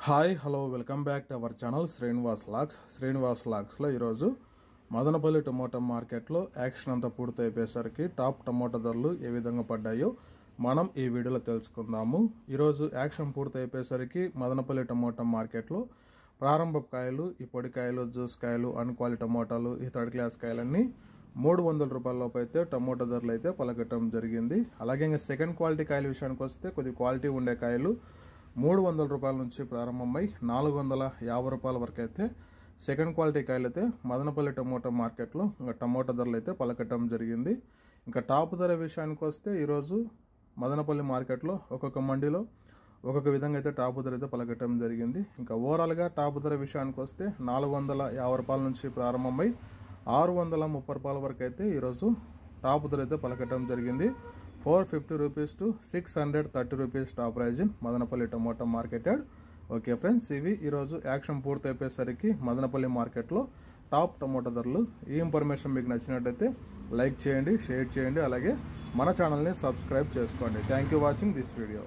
Hi hello welcome back to our channel Srinivas లాగ్స్లో ఈరోజు Madanapalle tomato మార్కెట్లో యాక్షన్ అంతా పూర్తి అయిపోయేసరికి టాప్ టమోటా ధరలు ఏ విధంగా పడ్డాయో మనం ఈ వీడియోలో తెలుసుకుందాము. ఈరోజు యాక్షన్ పూర్తి అయిపోయేసరికి మదనపల్లి టమోటా మార్కెట్లో ప్రారంభ కాయలు, ఈ పొడి కాయలు, జ్యూస్ కాయలు, అన్క్వాలిటీ టమోటాలు, ఈ థర్డ్ క్లాస్ కాయలన్నీ 300 రూపాయల లోపు అయితే టమోటా ధరలు అయితే పలకటం జరిగింది. అలాగే ఇంకా సెకండ్ క్వాలిటీ కాయల విషయానికి వస్తే కొద్ది క్వాలిటీ ఉండే కాయలు 300 రూపాయల నుంచి ప్రారంభమై 450 రూపాయల వరకు అయితే సెకండ్ క్వాలిటీ కాయలు అయితే మదనపల్లి టమోటా మార్కెట్లో ఇంకా టమోటా ధరలు అయితే పలకటం జరిగింది. ఇంకా టాప్ ధర విషయానికి వస్తే ఈరోజు మదనపల్లి మార్కెట్లో ఒక్కొక్క మండీలో ఒక్కొక్క విధంగా అయితే టాప్ ధర అయితే పలకటం జరిగింది. ఇంకా ఓవరాల్గా టాప్ ధర విషయానికి వస్తే 450 రూపాయల నుంచి ప్రారంభమై 630 రూపాయల వరకు అయితే ఈరోజు టాప్ ధర అయితే పలకటం జరిగింది. 450 rupees to 630 rupees top price in Madanapalle tomato marketed. Okay friends, ఇవి ఈరోజు యాక్షన్ పూర్తి అయిపోయేసరికి మదనపల్లి మార్కెట్లో టాప్ టమోటా ధరలు. ఈ ఇన్ఫర్మేషన్ మీకు నచ్చినట్టయితే లైక్ చేయండి, షేర్ చేయండి, అలాగే మన ఛానల్ని సబ్స్క్రైబ్ చేసుకోండి. Thank you watching this video.